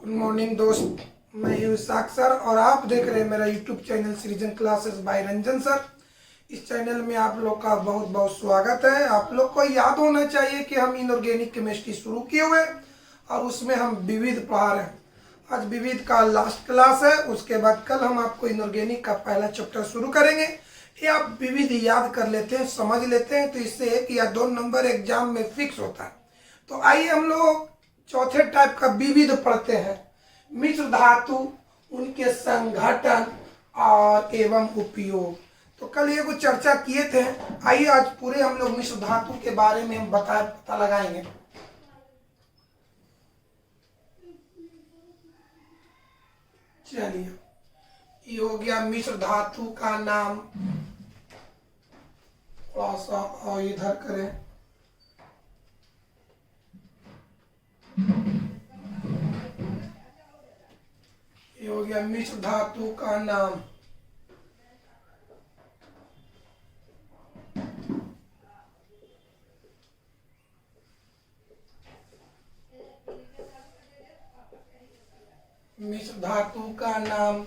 Good morning दोस्त, मैं हूँ इसाक सर और आप देख रहे हैं मेरा यूट्यूब चैनल सृजन क्लासेस बाय रंजन सर। इस चैनल में आप लोग का बहुत बहुत स्वागत है। आप लोग को याद होना चाहिए कि हम इनऑर्गेनिक केमिस्ट्री शुरू किए हुए और उसमें हम विविध पढ़ा रहे हैं। आज विविध का लास्ट क्लास है, उसके बाद कल हम आपको इनऑर्गेनिक का पहला चैप्टर शुरू करेंगे। ये आप विविध याद कर लेते हैं, समझ लेते हैं, तो इससे 1 या 2 नंबर एग्जाम में फिक्स होता है। तो आइए हम लोग चौथे टाइप का विविध पढ़ते हैं। मिश्र धातु, उनके संघटन और एवं उपयोग। तो कल ये कुछ चर्चा किए थे। आइए आज पूरे हम लोग मिश्र धातु के बारे में हम पता लगाएंगे। चलिए, ये हो गया मिश्र धातु का नाम। थोड़ा सा और इधर करें। ये हो गया मिश्र धातु का नाम। मिश्र धातु का नाम,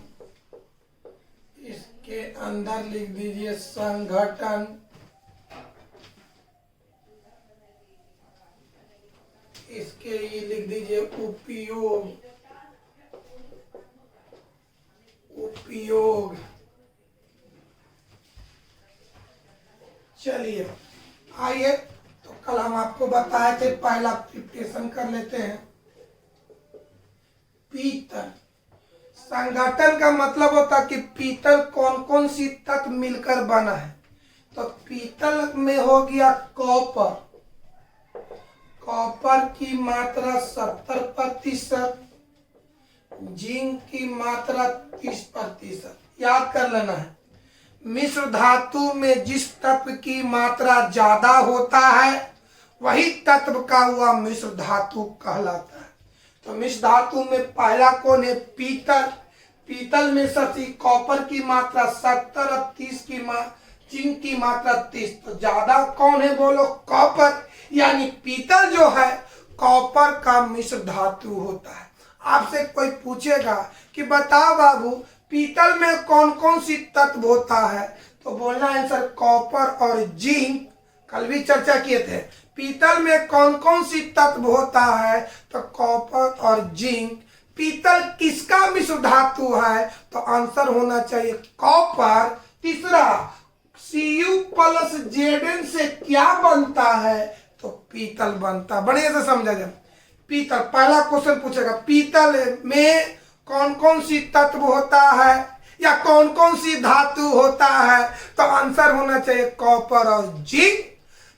इसके अंदर लिख दीजिए संघटन, इसके लिए लिख दीजिए उपयोग। उपयोग। चलिए आइए, तो कल हम आपको बताए थे, पहला प्रिपरेशन कर लेते हैं। पीतल संगठन का मतलब होता है कि पीतल कौन कौन सी तत्व मिलकर बना है। तो पीतल में हो गया कॉपर। कॉपर की मात्रा 70%, जिंक की मात्रा 30%। याद कर लेना है। मिश्र धातु में जिस तत्व की मात्रा ज्यादा होता है वही तत्व का हुआ मिश्र धातु कहलाता है। तो मिश्र धातु में पहला कौन है? पीतल। पीतल में सबसे कॉपर की मात्रा 70 और 30 की जिंक की मात्रा 30। तो ज्यादा कौन है? बोलो कॉपर। यानी पीतल जो है कॉपर का मिश्र धातु होता है। आपसे कोई पूछेगा कि बताओ बाबू पीतल में कौन कौन सी तत्व होता है, तो बोलना आंसर कॉपर और जिंक। कल भी चर्चा किए थे पीतल में कौन कौन सी तत्व होता है, तो कॉपर और जिंक। पीतल किसका मिश्र धातु है, तो आंसर होना चाहिए कॉपर। तीसरा, Cu+Zn से क्या बनता है, तो पीतल बनता। बढ़िया से समझा जाए। पीतल, पहला क्वेश्चन पूछेगा पीतल में कौन कौन सी तत्व होता है या कौन कौन सी धातु होता है, तो आंसर होना चाहिए कॉपर और जिंक।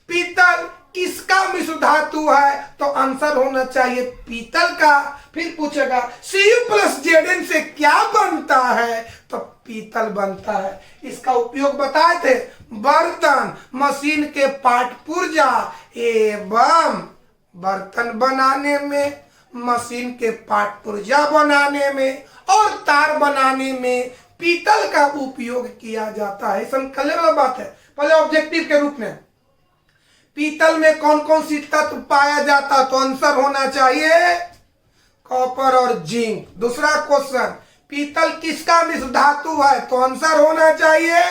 पीतल किसका मिश्र धातु है, तो आंसर होना चाहिए पीतल का। फिर पूछेगा Cu+Zn से क्या बनता है, तो पीतल बनता है। इसका उपयोग बताए थे बर्तन, मशीन के पार्ट पुर्जा एवं बर्तन बनाने में, मशीन के पार्ट पुर्जा बनाने में और तार बनाने में पीतल का उपयोग किया जाता है। संकल्य वाला बात है। पहले ऑब्जेक्टिव के रूप में पीतल में कौन कौन सी तत्व पाया जाता, तो आंसर होना चाहिए कॉपर और जिंक। दूसरा क्वेश्चन, पीतल किसका मिश्र धातु है, तो आंसर होना चाहिए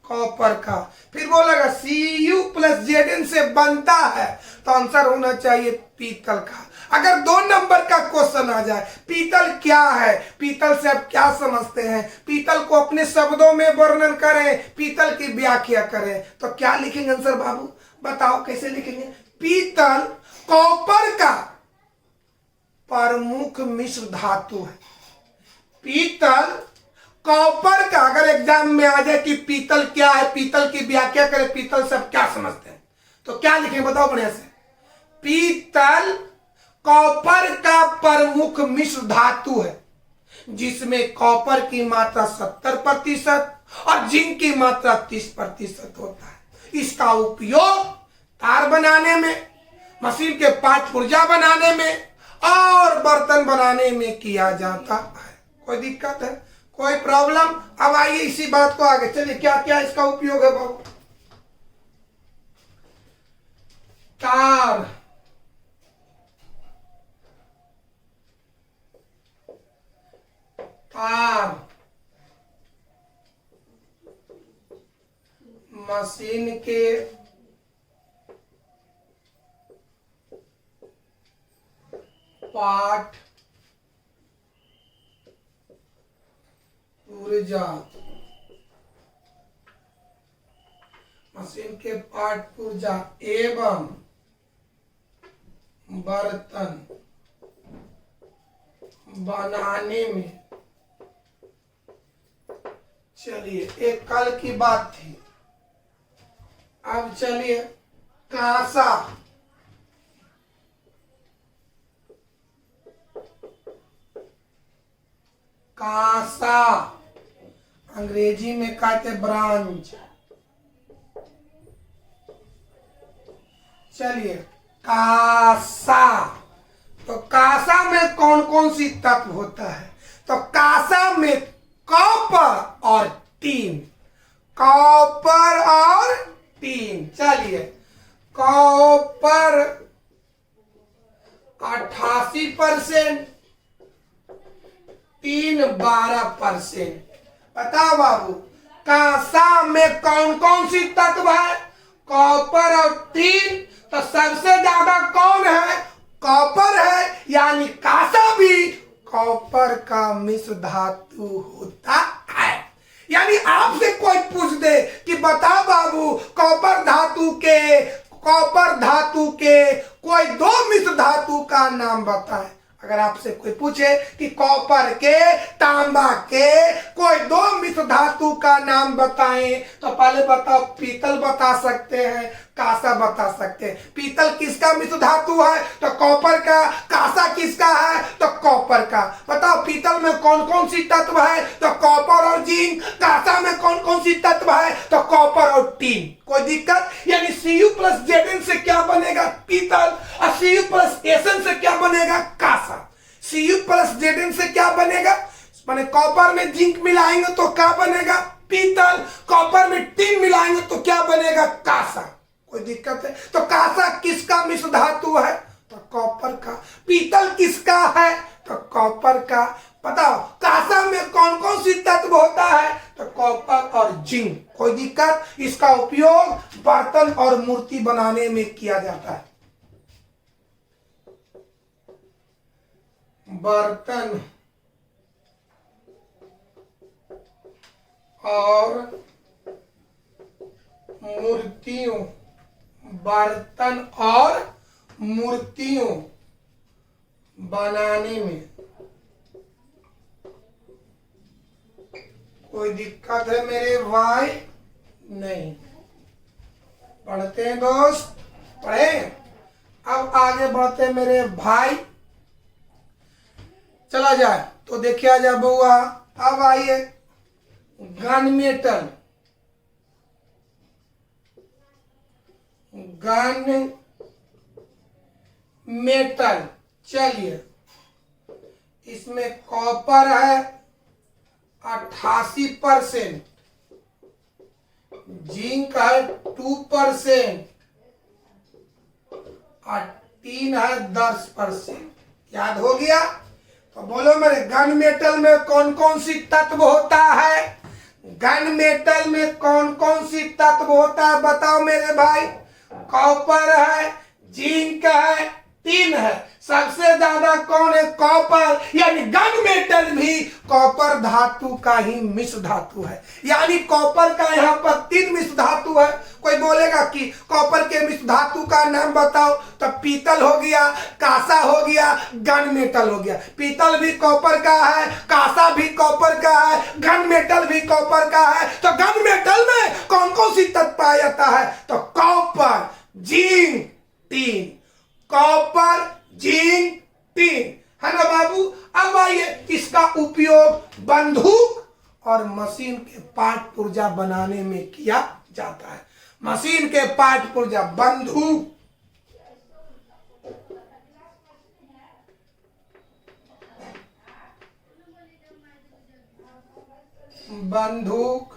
कॉपर का। फिर बोलेगा Cu+Zn से बनता है, तो आंसर होना चाहिए पीतल का। अगर 2 नंबर का क्वेश्चन आ जाए पीतल क्या है, पीतल से आप क्या समझते हैं, पीतल को अपने शब्दों में वर्णन करें, पीतल की व्याख्या करें, तो क्या लिखेंगे आंसर बाबू? बताओ कैसे लिखेंगे? पीतल कॉपर का प्रमुख मिश्र धातु है। पीतल कॉपर का, अगर एग्जाम में आ जाए कि पीतल क्या है, पीतल की व्याख्या करें, पीतल से आप क्या समझते हैं, तो क्या लिखेंगे बताओ बढ़िया से? पीतल कॉपर का प्रमुख मिश्र धातु है, जिसमें कॉपर की मात्रा 70% और जिंक की मात्रा 30% होता है। इसका उपयोग तार बनाने में, मशीन के पार्ट पुर्जा बनाने में और बर्तन बनाने में किया जाता है। कोई दिक्कत है, कोई प्रॉब्लम? अब आइए इसी बात को आगे चलिए, क्या क्या इसका उपयोग है बाबू? तार, मशीन के पाठ पुर्जा, मशीन के पाठ पुर्जा एवं बर्तन बनाने में, चलिए एक कल की बात थी, अब चलिए कांसा, कांसा अंग्रेजी में कहते ब्रांच। चलिए कांसा, तो कांसा में कौन कौन सी तत्व होता है? तो कांसा में कॉपर और टीन, कॉपर और टीन। चलिए कॉपर 88%, टीन 12%। बताओ बाबू, कांसा में कौन कौन सी तत्व है? कॉपर और टीन। तो सबसे ज्यादा कौन है? कॉपर है, यानी कांसा भी कॉपर का मिश्र धातु होता है। यानी आपसे कोई पूछ दे कि बता बाबू, कॉपर धातु के कोई दो मिश्र धातु का नाम बताए। अगर आपसे कोई पूछे कि कॉपर के, तांबा के कोई दो मिश्र धातु का नाम बताएं, तो पहले बताओ, पीतल बता सकते हैं, कांसा बता सकते हैं। पीतल किसका मिश्र धातु है? तो कॉपर का। कांसा किसका है? तो कॉपर का। बताओ पीतल में कौन कौन सी तत्व है? तो कॉपर और जिंक। कांसा में कौन कौन सी तत्व है? तो कॉपर और टीन। कोई दिक्कत? यानी Cu प्लस Zn से क्या बनेगा? पीतल। और Cu प्लस Sn से क्या बनेगा? कांसा। Cu प्लस Zn से क्या बनेगा? माने कॉपर में जिंक मिलाएंगे तो क्या बनेगा? पीतल। कॉपर में टीन मिलाएंगे तो क्या बनेगा? कांसा। कोई दिक्कत है? तो कांसा किसका मिश्र धातु है? तो कॉपर का। पीतल किसका है? तो कॉपर का। बताओ कांसा में कौन कौन सी तत्व होता है? तो कॉपर और जिंक। कोई दिक्कत? इसका उपयोग बर्तन और मूर्ति बनाने में किया जाता है। बर्तन और मूर्तियों, बर्तन और मूर्तियों बनाने में। कोई दिक्कत है मेरे भाई? नहीं। पढ़ते हैं दोस्त, पढ़े। अब आगे बढ़ते हैं मेरे भाई। चला जाए तो देखिए आ जाए बउआ। अब आइए गन मेटल, गन मेटल। चलिए इसमें कॉपर है 88%, जिंक है 2% और टीन है 10%। याद हो गया? तो बोलो मेरे, गन मेटल में कौन कौन सी तत्व होता है? गन मेटल में कौन कौन सी तत्व होता है? बताओ मेरे भाई। कॉपर है, जिंक है, टीन है। सबसे ज्यादा कौन है? कॉपर। यानी गन मेटल भी कॉपर धातु का ही मिश्र धातु है। यानी कॉपर का यहाँ पर 3 मिश्र धातु है। कोई बोलेगा कि कॉपर के मिश्र धातु का नाम बताओ, तो पीतल हो गया, कांसा हो गया, गन मेटल हो गया। पीतल भी कॉपर का है, कांसा भी कॉपर का है, गन मेटल भी कॉपर का है। तो गन मेटल में कौन कौन सी तत्व पाया जाता है? तो copper, zinc, tin. Copper, zinc, tin, है ना बाबू? अब आइए, इसका उपयोग बंदूक और मशीन के पार्ट पुर्जा बनाने में किया जाता है। मशीन के पार्ट पुर्जा, बंदूक, बंदूक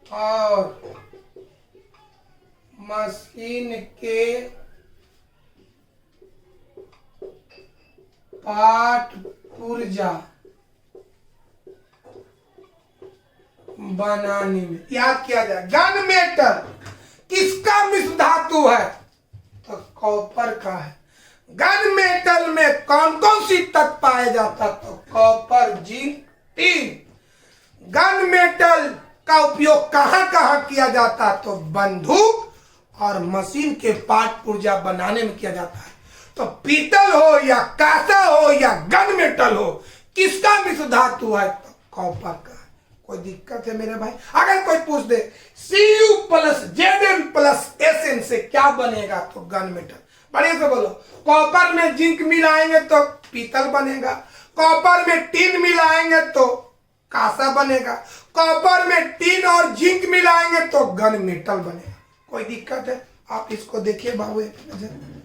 और मशीन के पार्ट पुर्जा बनाने में। याद किया जाए, गन मेटल किसका मिश्र धातु है? तो कॉपर का है। गन मेटल में कौन कौन सी तत्व पाए जाता? तो copper, zinc, tin. Gun metal का उपयोग कहां कहां किया जाता? तो बंदूक और मशीन के पार्ट पुर्जा बनाने में किया जाता है। तो पीतल हो या कांसा हो या गन मेटल हो, किसका मिश्र धातु है? तो कॉपर का। कोई दिक्कत है मेरे भाई? अगर कोई पूछ दे Cu plus Zn plus Sn से क्या बनेगा? तो गन मेटल। बढ़िया से बोलो। कॉपर में जिंक मिलाएंगे तो पीतल बनेगा, कॉपर में टिन मिलाएंगे तो कांसा बनेगा, कॉपर में टिन और जिंक मिलाएंगे तो गन मेटल बनेगा। कोई दिक्कत है? आप इसको देखिए बाबू एक नजर।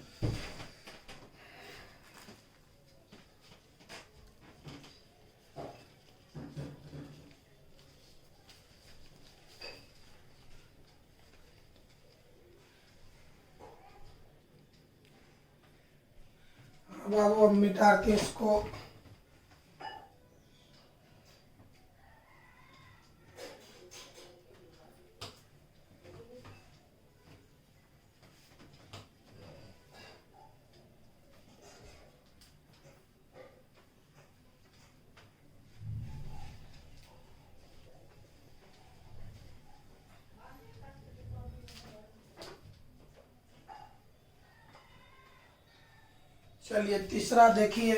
बाबू अब मिटा के इसको चलिए तीसरा देखिए,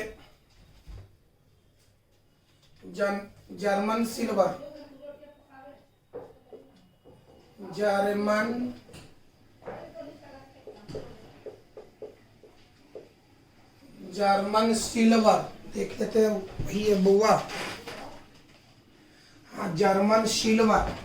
जर्मन सिल्वर। जर्मन सिल्वर देख लेते हैं ये बुआ। हाँ, जर्मन सिल्वर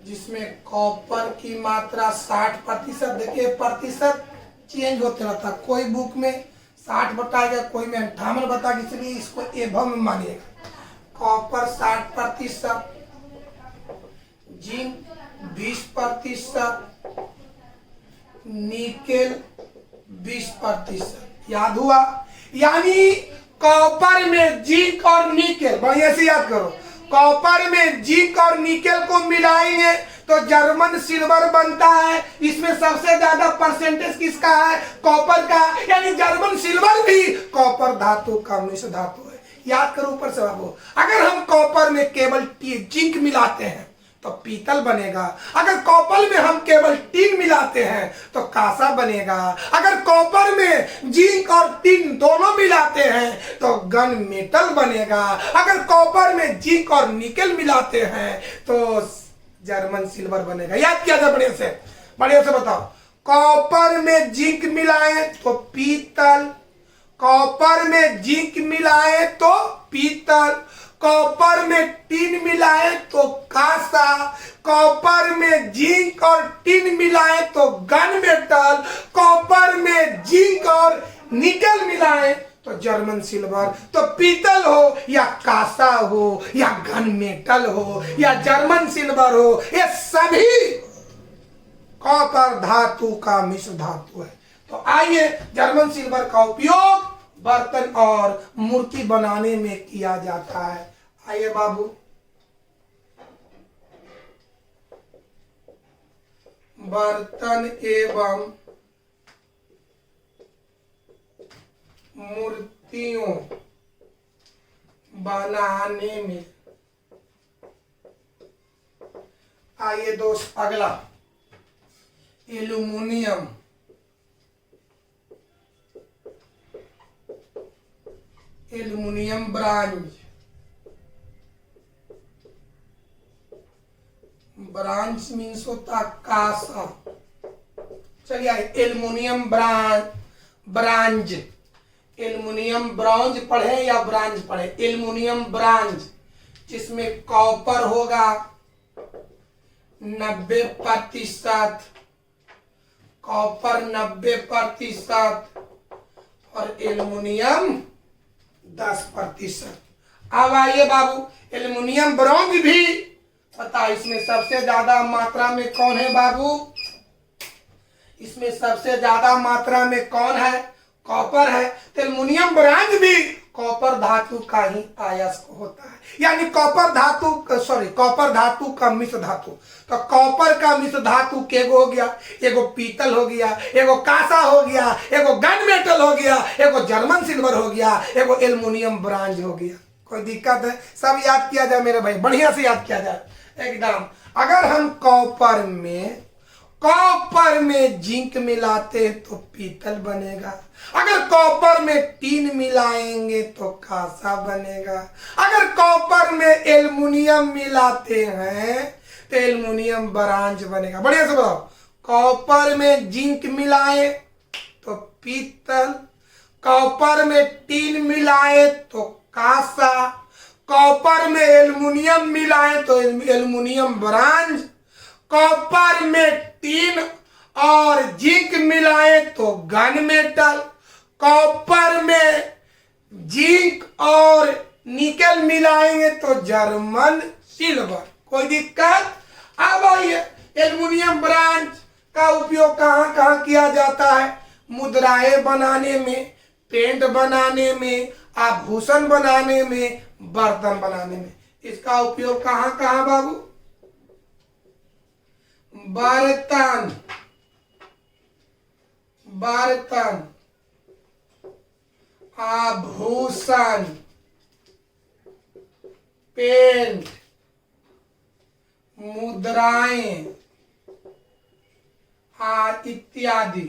जिसमें कॉपर की मात्रा 60%। देखिए प्रतिशत चेंज होते रहता, कोई बुक में 60 बताएगा, कोई में 58 बताएगा, इसलिए इसको एवं में मानिएगा। Copper 60%, zinc 20%, nickel 20%। याद हुआ? यानी कॉपर में जिंक और निकेल, बढ़िया से याद करो, कॉपर में जिंक और निकेल को मिलाएंगे तो जर्मन सिल्वर बनता है। इसमें सबसे ज्यादा परसेंटेज किसका है? कॉपर का। यानी जर्मन सिल्वर भी कॉपर धातु का मिश्र धातु है। याद करो ऊपर से बाबू। अगर हम कॉपर में केवल जिंक मिलाते हैं तो पीतल बनेगा, अगर कॉपर में हम केवल टिन मिलाते हैं तो कांसा बनेगा, अगर कॉपर में जिंक और टिन दोनों मिलाते हैं तो गन मेटल बनेगा, अगर कॉपर में जिंक और निकेल मिलाते हैं तो जर्मन सिल्वर बनेगा। याद किया जाए बढ़िया से बताओ। कॉपर में जिंक मिलाएं तो पीतल, कॉपर में जिंक मिलाएं तो पीतल, कॉपर में टिन मिलाएं तो कांसा, कॉपर में जिंक और टिन मिलाएं तो गन मेटल, कॉपर में जिंक और निकेल मिलाएं तो जर्मन सिल्वर। तो पीतल हो या कांसा हो या गन मेटल हो या जर्मन सिल्वर हो, ये सभी कॉपर धातु का मिश्र धातु है। तो आइए, जर्मन सिल्वर का उपयोग बर्तन और मूर्ति बनाने में किया जाता है। आइए बाबू, बर्तन एवं मूर्तियों बनाने में। आइए दोस्त अगला, aluminium. Aluminium bronze. Branch means होता कांसा। चलिए एल्युमिनियम ब्रांज। एल्युमिनियम ब्रॉन्ज पढ़े या ब्रांज पढ़े? एल्युमिनियम ब्रांज, जिसमें कॉपर होगा 90%, कॉपर 90% और एल्युमिनियम 10%। अब आइए बाबू, एल्युमिनियम ब्रॉन्ज भी पता, इसमें सबसे ज्यादा मात्रा में कौन है बाबू? इसमें सबसे ज्यादा मात्रा में कौन है? कॉपर है। तो एल्युमिनियम ब्रॉन्ज भी कॉपर धातु का ही अयस्क होता है, यानी कॉपर धातु का मिश्र धातु। तो कॉपर का मिश्र धातु केगो हो गया, एगो पीतल हो गया, एगो कांसा हो गया, एगो गन मेटल हो गया, एगो जर्मन सिल्वर हो गया, एगो एल्युमिनियम ब्रांज हो गया। कोई दिक्कत है? सब याद किया जाए मेरे भाई, बढ़िया से याद किया जाए एकदम। अगर हम कॉपर में जिंक मिलाते तो पीतल बनेगा, अगर कॉपर में टीन मिलाएंगे तो कांसा बनेगा, अगर कॉपर में एल्युमिनियम मिलाते हैं तो एल्युमिनियम ब्रांज बनेगा। बढ़िया से बताओ, कॉपर में जिंक मिलाए तो पीतल, कॉपर में टीन मिलाए तो कांसा, कॉपर में एल्युमिनियम मिलाए तो एल्युमिनियम ब्रांज, कॉपर में टीन और जिंक मिलाए तो गन मेटल, कॉपर में जिंक और निकल मिलाएंगे तो जर्मन सिल्वर। कोई दिक्कत? अब आइए, एल्युमिनियम ब्रांच का उपयोग कहाँ कहाँ किया जाता है? मुद्राएं बनाने में, पेंट बनाने में, आभूषण बनाने में, बर्तन बनाने में। इसका उपयोग कहाँ कहाँ बाबू? बर्तन, आभूषण, पेंट, मुद्राएं इत्यादि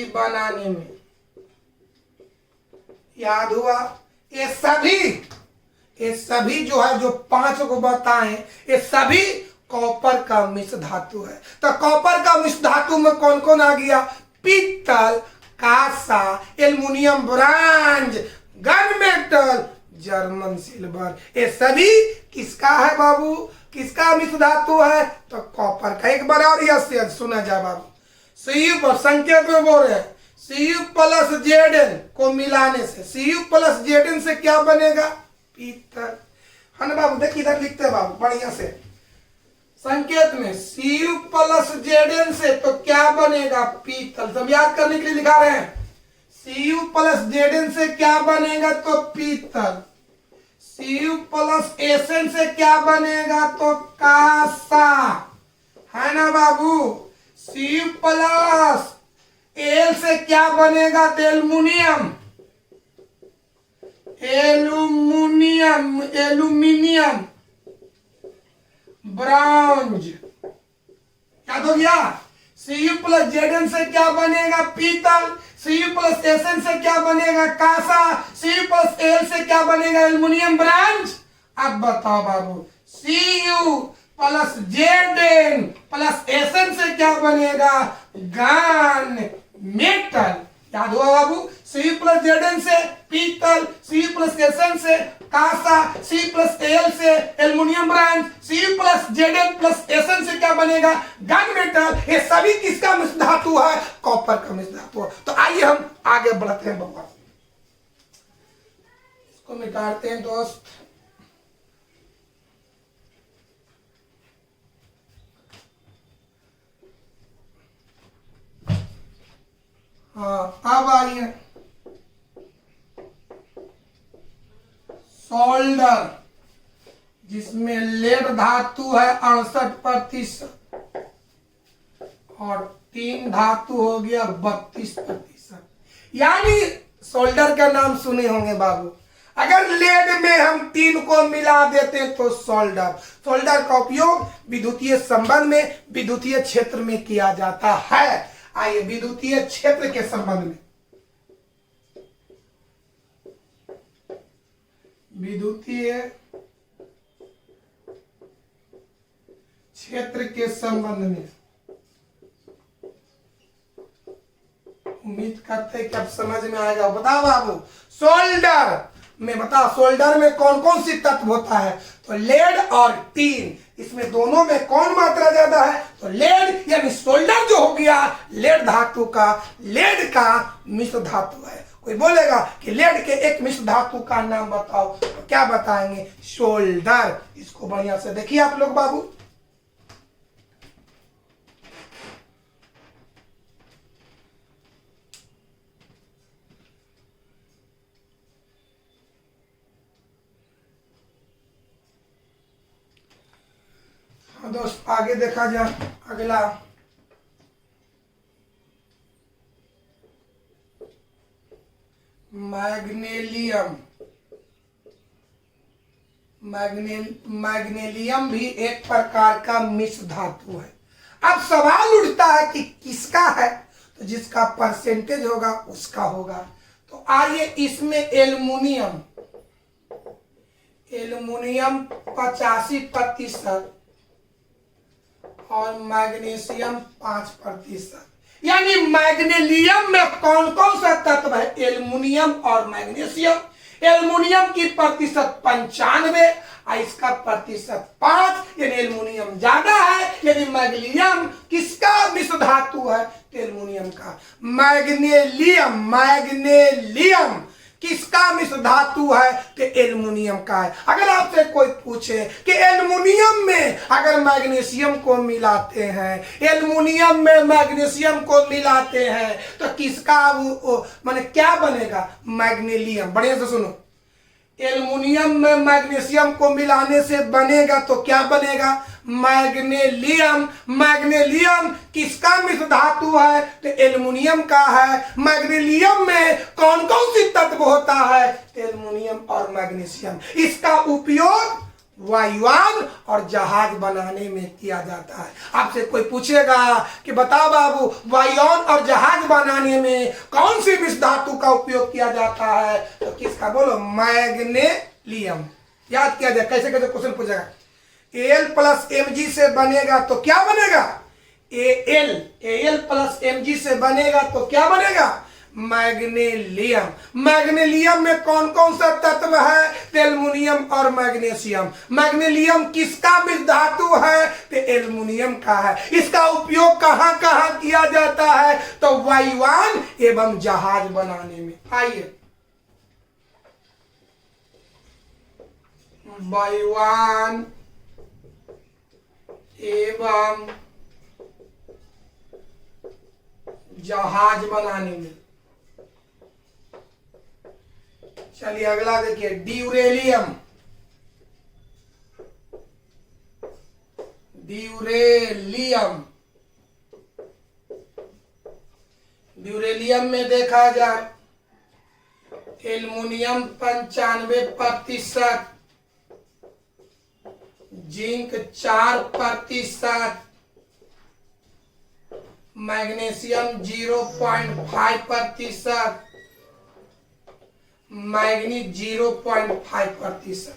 बनाने में। याद हुआ? ये सभी जो है, जो 5 को बताएं, ये सभी कॉपर का मिश्र धातु है। तो कॉपर का मिश्र धातु में कौन कौन आ गया? पीतल, कांसा, aluminium bronze, gun metal, German silver. ये सभी किसका है बाबू? किसका मिश्र धातु है? तो कॉपर का। एक बार और यह सुना जाए बाबू, Cu पर संकेत में बोल रहे हैं, Cu प्लस Zn को मिलाने से, Cu प्लस Zn से क्या बनेगा? पीतल। है ना बाबू? देखिए इधर लिखते हैं बाबू बढ़िया से, संकेत में Cu प्लस Zn से तो क्या बनेगा? पीतल। सब याद करने के लिए लिखा रहे हैं, Cu प्लस Zn से क्या बनेगा? तो पीतल। Cu प्लस Sn से क्या बनेगा? तो कांसा। है ना बाबू? Cu प्लस Al से क्या बनेगा? तो एल्युमिनियम ब्रांज। याद हो गया? Cu प्लस Zn से क्या बनेगा? पीतल। Cu प्लस Sn से क्या बनेगा? कांसा। Cu प्लस Al से क्या बनेगा? Aluminium bronze. अब बताओ बाबू, Cu plus Zn plus Sn से क्या बनेगा? Gun metal. याद हुआ बाबू? Cu प्लस Zn से पीतल, Cu प्लस Sn से कांसा, Cu प्लस Al से aluminium bronze, Cu plus Zn plus Sn से क्या बनेगा? Gun metal. ये सभी किसका मिश्र धातु है? कॉपर का मिश्र धातु है। तो आइए हम आगे बढ़ते हैं बाबा, इसको मिटाते हैं दोस्त। हाँ, अब आइए सोल्डर, जिसमें लेड धातु है 68% और टीन धातु हो गया 32%। यानी सोल्डर का नाम सुने होंगे बाबू। अगर लेड में हम टीन को मिला देते तो सोल्डर का उपयोग विद्युतीय संबंध में, विद्युतीय क्षेत्र में किया जाता है। आइए विद्युतीय क्षेत्र के संबंध में, विद्युतीय क्षेत्र के संबंध में उम्मीद करते हैं कि अब समझ में आएगा। बताओ बाबू, सोल्डर में बताओ, सोल्डर में कौन कौन सी तत्व होता है? तो लेड और टीन, इसमें दोनों में कौन मात्रा ज्यादा है? तो लेड, यानी सोल्डर जो हो गया लेड धातु का, लेड का मिश्र धातु है। कोई बोलेगा कि लेड के एक मिश्र धातु का नाम बताओ, तो क्या बताएंगे? सोल्डर। इसको बढ़िया से देखिए आप लोग बाबू, दोस्त आगे देखा जाए, अगला मैग्नीशियम। मैग्नीशियम भी एक प्रकार का मिश्र धातु है। अब सवाल उठता है कि किसका है, तो जिसका परसेंटेज होगा उसका होगा। तो आइए इसमें एल्युमिनियम 85% और मैग्नीशियम 5%। यानी मैग्नीशियम में कौन कौन सा तत्व है? एल्युमिनियम और मैग्नीशियम। एल्युमिनियम की प्रतिशत 95 और इसका प्रतिशत 5, यानी एल्युमिनियम ज्यादा है। यानी मैग्नीशियम किसका मिश्र धातु है? एल्युमिनियम का। मैग्नीशियम किसका मिश्र धातु है? तो एल्युमिनियम का है। अगर आपसे कोई पूछे कि एल्युमिनियम में अगर मैग्नीशियम को मिलाते हैं, एल्युमिनियम में मैग्नीशियम को मिलाते हैं, तो किसका माने क्या बनेगा? मैग्नीशियम। बढ़िया से सुनो, एल्युमिनियम में मैग्नीशियम को मिलाने से बनेगा तो क्या बनेगा? मैग्नीशियम। मैग्नीशियम किसका मिश्र धातु है? तो एल्युमिनियम का है। मैग्नीशियम में कौन कौन सी तत्व होता है? एल्युमिनियम और मैग्नीशियम। इसका उपयोग वायुयान और जहाज बनाने में किया जाता है। आपसे कोई पूछेगा कि बताओ बाबू, वायुयान और जहाज बनाने में कौन सी मिश्र धातु का उपयोग किया जाता है? तो किसका? बोलो, मैग्नीशियम। याद किया जाए, कैसे कैसे क्वेश्चन पूछेगा। Al प्लस Mg से बनेगा तो क्या बनेगा? Al प्लस Mg से बनेगा तो क्या बनेगा? मैग्नीशियम। मैग्नीशियम में कौन कौन सा तत्व है? एल्युमिनियम और मैग्नीशियम। मैग्नीशियम किसका मिश्र धातु है? तो एल्युमिनियम का है। इसका उपयोग कहां कहां किया जाता है? तो वायुयान एवं जहाज बनाने में। आइए, वायुयान एवं जहाज बनाने में। चलिए अगला देखिए, ड्यूरेलियम। ड्यूरेलियम में देखा जाए, एल्युमिनियम 95%, जिंक 4%, मैग्नीशियम 0.5%, मैग्नीज 0.5%।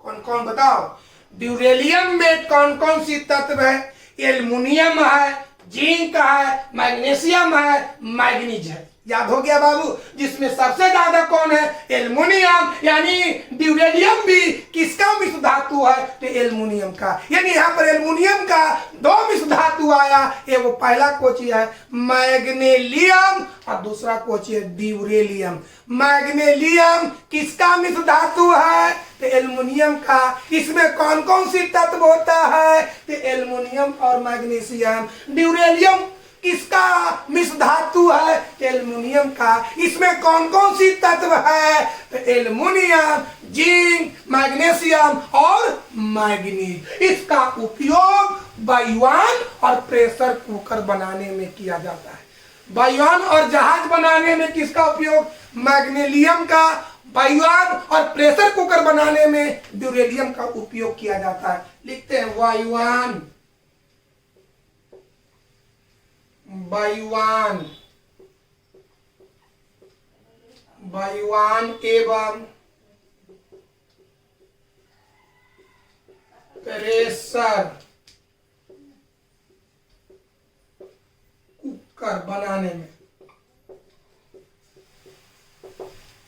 कौन कौन बताओ? ड्यूरेलियम में कौन कौन सी तत्व है? एल्युमिनियम है, जिंक है, मैग्नीशियम है, मैग्नीज है। याद हो गया बाबू? जिसमें सबसे ज्यादा कौन है? एल्युमिनियम। यानी ड्यूरेलियम भी किसका मिश्र धातु है? तो एल्युमिनियम का। यानी यहाँ पर एल्युमिनियम का 2 मिश्र धातु आया। एगो पहला कोची है मैग्नीशियम और दूसरा कोची है ड्यूरेलियम। मैग्नीशियम किसका मिश्र धातु है? तो एल्युमिनियम का। इसमें कौन कौन सी तत्व होता है? तो एल्युमिनियम और मैग्नीशियम। ड्यूरेलियम किसका मिश्र धातु है? एल्युमिनियम का। इसमें कौन कौन सी तत्व है? तो एल्युमिनियम, जिंक, मैग्नीशियम और मैग्नीज। इसका उपयोग वायुयान और प्रेशर कुकर बनाने में किया जाता है। वायुयान और जहाज बनाने में किसका उपयोग? मैग्नीशियम का। वायुयान और प्रेशर कुकर बनाने में ड्यूरेलियम का उपयोग किया जाता है। लिखते हैं वायुयान एवं प्रेशर कुकर बनाने में।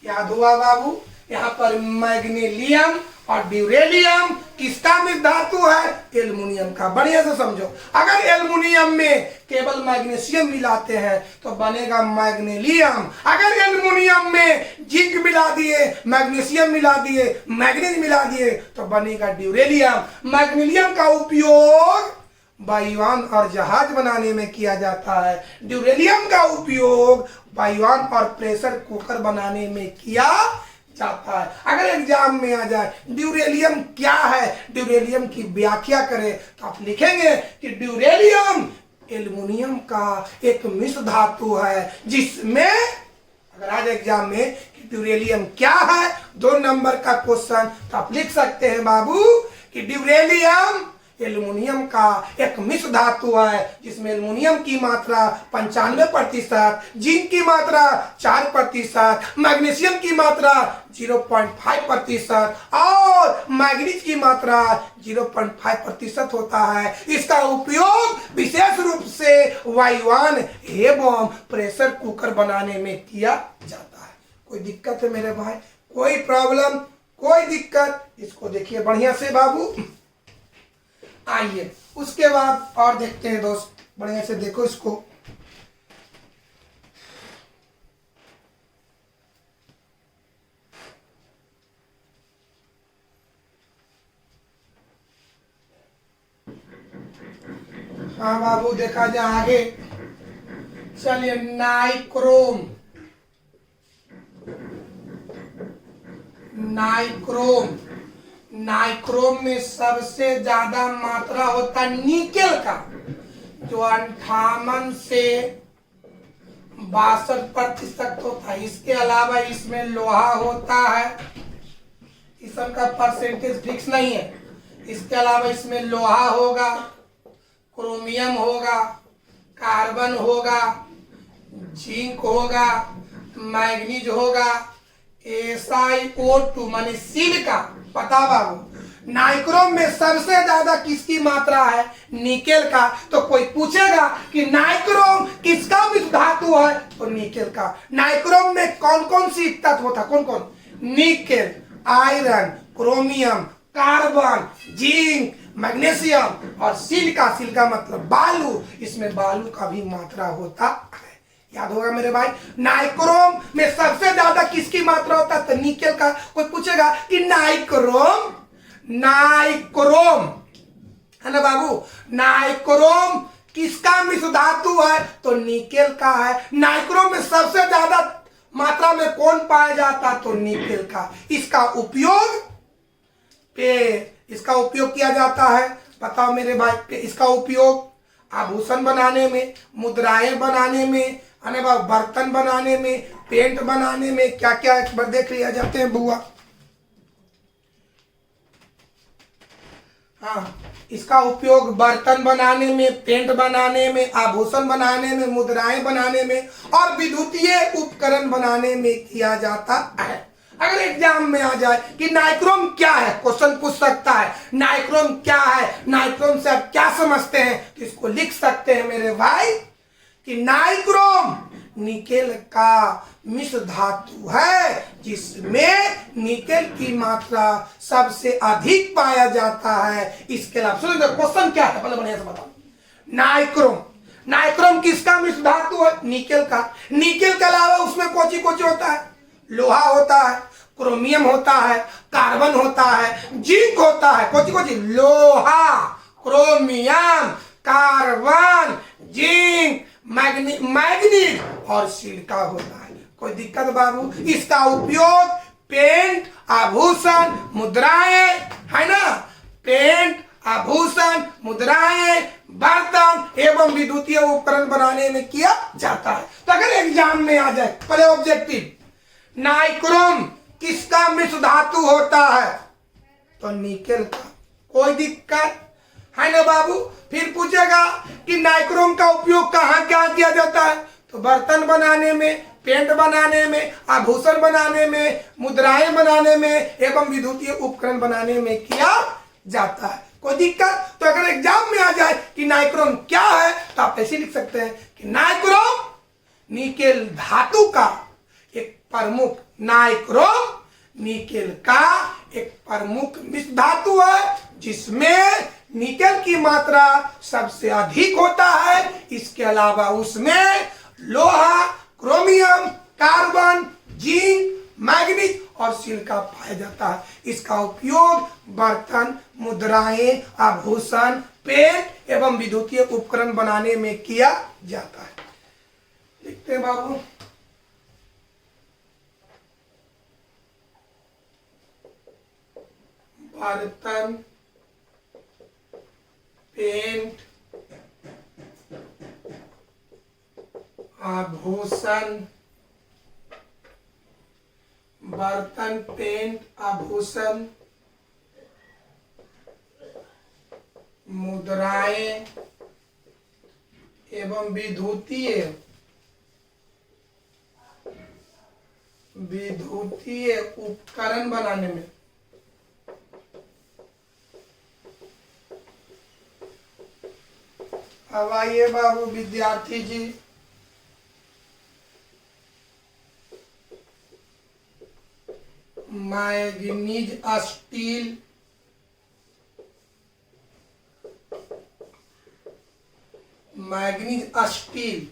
याद हुआ बाबू? यहाँ पर मैग्नीशियम और ड्यूरेलियम किसका मिश्र धातु है? एल्युमिनियम का। बढ़िया से समझो, अगर एल्युमिनियम में केवल मैग्नीशियम मिलाते हैं तो बनेगा मैग्नीशियम। अगर एल्युमिनियम में जिंक मिला दिए, मैग्नीशियम मिला दिए, मैग्नीज मिला दिए तो बनेगा ड्यूरेलियम। मैग्नीशियम का उपयोग वायुयान और जहाज बनाने में किया जाता है। ड्यूरेलियम का उपयोग वायुयान और प्रेशर कुकर बनाने में किया जाता है। अगर एग्जाम में आ जाए ड्यूरेलियम क्या है, ड्यूरेलियम की व्याख्या करें तो आप लिखेंगे कि ड्यूरेलियम एल्युमिनियम का एक मिश्र धातु है जिसमें, अगर आज एग्जाम में कि ड्यूरेलियम क्या है, 2 नंबर का क्वेश्चन, तो आप लिख सकते हैं बाबू कि ड्यूरेलियम एल्युमिनियम का एक मिश्र धातु है जिसमें एल्युमिनियम की मात्रा 95%, जिंक की मात्रा 4%, मैग्नीशियम की मात्रा 0.5% और मैग्नीज की मात्रा 0.5% होता है। इसका उपयोग विशेष रूप से वायुयान एवं प्रेशर कुकर बनाने में किया जाता है। कोई दिक्कत है मेरे भाई? कोई प्रॉब्लम, कोई दिक्कत? इसको देखिए बढ़िया से बाबू। आइए उसके बाद और देखते हैं दोस्त, बढ़िया से देखो इसको। हाँ बाबू देखा जाए आगे, चलिए नाइक्रोम, नाइक्रोम, नाइक्रोम में सबसे ज्यादा मात्रा होता है निकेल का, जो 58 से 62% होता है। इसके अलावा इसमें लोहा होता है, इस सब का परसेंटेज फिक्स नहीं है। इसके अलावा इसमें लोहा होगा, क्रोमियम होगा, कार्बन होगा, जिंक होगा, मैग्नीज होगा, SiO2 माने सिलिका। पता बाबू नाइक्रोम में सबसे ज्यादा किसकी मात्रा है? निकेल का। तो कोई पूछेगा कि नाइक्रोम किसका मिश्र धातु है, तो निकेल का। नाइक्रोम में कौन कौन सी तत्व होता है? कौन कौन? Nickel, iron, chromium, carbon, zinc, magnesium और सिलिका। सिलिका मतलब बालू, इसमें बालू का भी मात्रा होता है। याद होगा मेरे भाई, नाइक्रोम में सबसे ज्यादा किसकी मात्रा होता है? तो निकेल का। कोई पूछेगा कि नाइक्रोम, नाइक्रोम है ना बाबू, नाइक्रोम किसका मिश्र धातु है? तो निकेल का है। नाइक्रोम में सबसे ज्यादा मात्रा में कौन पाया जाता? तो निकेल का। इसका उपयोग इसका उपयोग किया जाता है, बताओ मेरे भाई। इसका उपयोग आभूषण बनाने में, मुद्राएं बनाने में, बर्तन बनाने में, पेंट बनाने में, क्या क्या एक बार देख लिया जाते हैं बुआ। हाँ, इसका उपयोग बर्तन बनाने में, पेंट बनाने में, आभूषण बनाने में, मुद्राएं बनाने में और विद्युतीय उपकरण बनाने में किया जाता है। अगर एग्जाम में आ जाए कि नाइक्रोम क्या है, क्वेश्चन पूछ सकता है नाइक्रोम क्या है, नाइक्रोम से आप क्या समझते हैं, तो इसको लिख सकते हैं मेरे भाई कि नाइक्रोम निकेल का मिश्र धातु है जिसमें निकेल की मात्रा सबसे अधिक पाया जाता है। इसके अलावा सुनिए क्वेश्चन क्या है, पहले बढ़िया से बताओ। नाइक्रोम, नाइक्रोम किसका मिश्र धातु है? निकेल का। निकेल के अलावा उसमें कोची कोची होता है? लोहा होता है, क्रोमियम होता है, कार्बन होता है, जिंक होता है। कोची कोची? लोहा, क्रोमियम, कार्बन, जिंक, मैग्नीज और सिलिका होता है। कोई दिक्कत बाबू? इसका उपयोग पेंट, आभूषण, मुद्राएं, है ना, पेंट, आभूषण, मुद्राएं, बर्तन एवं विद्युतीय उपकरण बनाने में किया जाता है। तो अगर एग्जाम में आ जाए, पहले ऑब्जेक्टिव, नाइक्रोम किसका मिश्र धातु होता है? तो निकेल का। कोई दिक्कत है ना बाबू? फिर पूछेगा कि नाइक्रोम का उपयोग कहाँ क्या किया जाता है? तो बर्तन बनाने में, पेंट बनाने में, आभूषण बनाने में, मुद्राएं बनाने में एवं विद्युतीय उपकरण बनाने में किया जाता है। कोई दिक्कत? तो अगर एग्जाम में आ जाए कि नाइक्रोम क्या है, तो आप ऐसे लिख सकते हैं कि नाइक्रोम निकेल धातु का एक प्रमुख, नाइक्रोम निकेल का एक प्रमुख मिश्र धातु है जिसमें निकेल की मात्रा सबसे अधिक होता है। इसके अलावा उसमें लोहा, क्रोमियम, कार्बन, जिंक, मैग्नीज और सिलिका पाया जाता है। इसका उपयोग बर्तन, मुद्राएं, आभूषण, पेंट एवं विद्युतीय उपकरण बनाने में किया जाता है। लिखते हैं बाबू। बर्तन, पेंट, आभूषण, बर्तन, पेंट, आभूषण, मुद्राएं एवं विद्युतीय उपकरण बनाने में अब आइए बाबू विद्यार्थी जी, मैग्नीज स्टील, मैग्नीज स्टील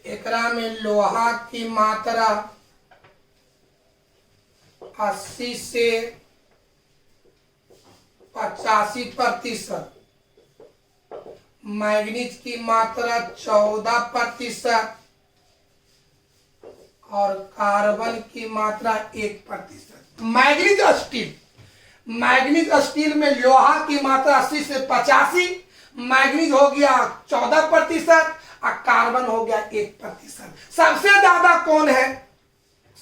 एकरा में लोहा की मात्रा 80 से 85%, मैग्नीज की मात्रा 14% और कार्बन की मात्रा 1%। मैग्नीज स्टील में लोहा की मात्रा 80 से 85, मैग्नीज हो गया 14% और कार्बन हो गया 1%। सबसे ज्यादा कौन है?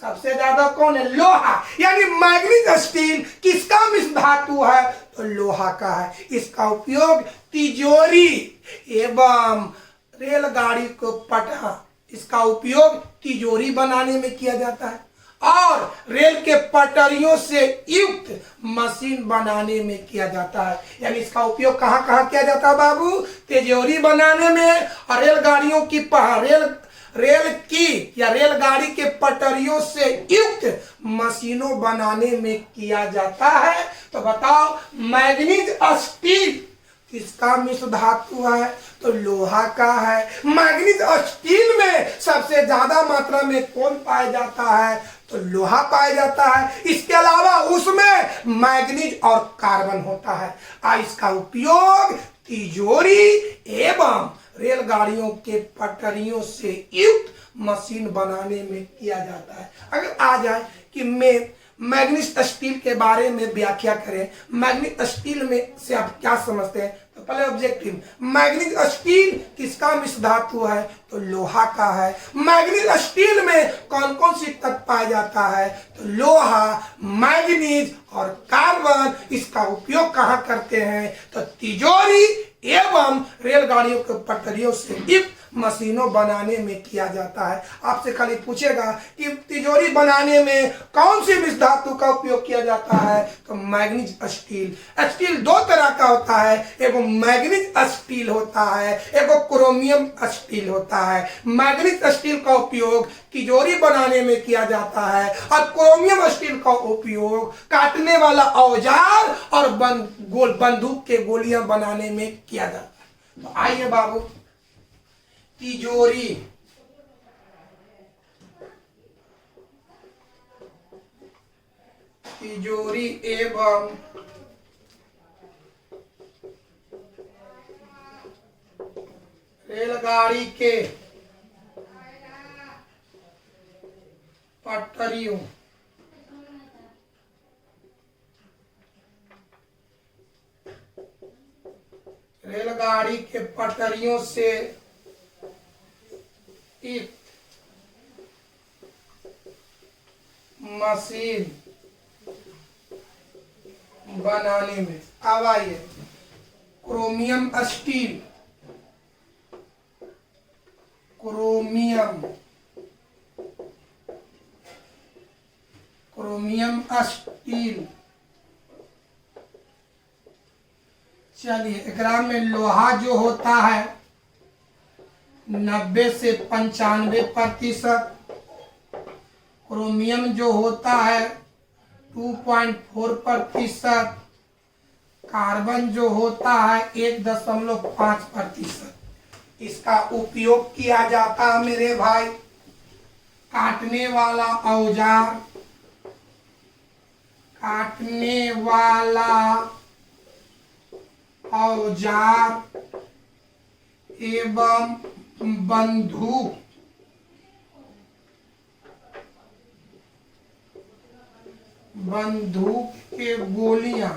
सबसे ज्यादा कौन है? लोहा। यानी मैग्नीज स्टील किसका मिश्र धातु है? तो लोहा का है। इसका उपयोग तिजोरी एवं रेलगाड़ी को पटहा, इसका उपयोग तिजोरी बनाने में किया जाता है और रेल के पटरियों से युक्त मशीन बनाने में किया जाता है। यानी इसका उपयोग कहाँ कहाँ किया जाता है बाबू? तिजोरी बनाने में और रेलगाड़ियों की रेल की या रेलगाड़ी के पटरियों से युक्त मशीनों बनाने में किया जाता है। तो बताओ मैग्नीज स्टील किसका मिश्र धातु है? तो लोहा का है। मैग्नीज स्टील में सबसे ज्यादा मात्रा में कौन पाया जाता है? तो लोहा पाया जाता है। इसके अलावा उसमें मैग्नीज और कार्बन होता है। इसका उपयोग तिजोरी एवं रेलगाड़ियों के पटरियों से युक्त मशीन बनाने में किया जाता है। अगर आ जाए कि मैग्नीज स्टील के बारे में व्याख्या करें, मैग्नीज स्टील में से आप क्या समझते हैं? तो पहले ऑब्जेक्टिव, मैग्नीज स्टील किसका मिश्र धातु है? तो लोहा का है। मैग्नीज स्टील में कौन कौन सी तत्व पाया जाता है? तो लोहा, मैग्नीज और कार्बन। इसका उपयोग कहाँ करते हैं? तो तिजोरी एवं रेलगाड़ियों के पटरियों से युक्त मशीनों बनाने में किया जाता है। आपसे खाली पूछेगा कि तिजोरी बनाने में कौन सी मिश्र धातु का उपयोग किया जाता है? तो मैग्नीज स्टील। स्टील दो तरह का होता है, एगो मैग्नीज स्टील होता है, एगो क्रोमियम स्टील होता है। मैग्नीज स्टील का उपयोग तिजोरी बनाने में किया जाता है और क्रोमियम स्टील का उपयोग काटने वाला औजार और बंदूक के गोलियां बनाने में किया जाता है। तो आइए बाबू, तिजोरी, तिजोरी एवं रेलगाड़ी के पटरियों, रेलगाड़ी के पटरियों से एक मशीन बनाने में। अब आइए क्रोमियम स्टील, क्रोमियम स्टील। चलिए, एकरा में लोहा जो होता है 90 से 95%, क्रोमियम जो होता है 2.4%, कार्बन जो होता है 1.5%। इसका उपयोग किया जाता है मेरे भाई काटने वाला औजार, काटने वाला औजार एवं बंदूक के गोलियां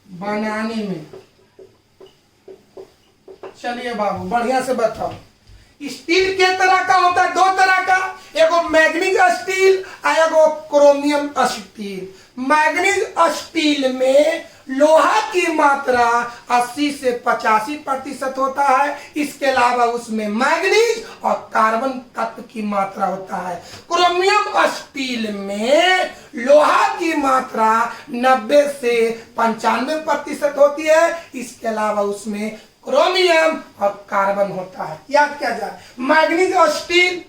बनाने में, चलिए बाबू बढ़िया से बताओ। स्टील के तरह का होता है, दो तरह का, एगो मैग्नीज स्टील और एगो क्रोमियम स्टील। मैग्नीज स्टील में लोहा की मात्रा 80 से 85% होता है। इसके अलावा उसमें मैग्नीज और कार्बन तत्व की मात्रा होता है। क्रोमियम स्टील में लोहा की मात्रा 90 से 95% होती है। इसके अलावा उसमें क्रोमियम और कार्बन होता है। याद किया जाए, मैग्नीज स्टील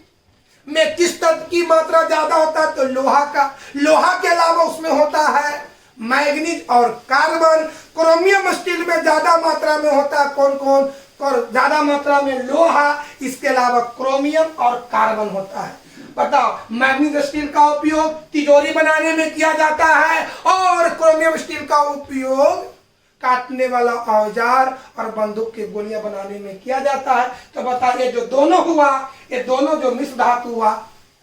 में किस तत्व की मात्रा ज्यादा होता है? तो लोहा का। लोहा के अलावा उसमें होता है मैग्नीज और कार्बन। क्रोमियम स्टील में ज्यादा मात्रा में होता है कौन कौन? ज्यादा मात्रा में लोहा, इसके अलावा क्रोमियम और कार्बन होता है। बताओ, मैग्नीज स्टील का उपयोग तिजोरी बनाने में किया जाता है और क्रोमियम स्टील का उपयोग काटने वाला औजार और बंदूक की गोलियां बनाने में किया जाता है। तो बताइए, जो दोनों हुआ, ये दोनों जो मिश्र धातु हुआ,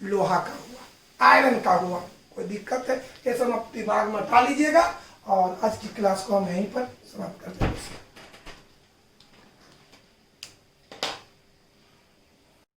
लोहा का हुआ, आयरन का हुआ। कोई दिक्कत है? ये सब आप दिमाग में उठा लीजिएगा और आज की क्लास को हम यहीं पर समाप्त करते हैं।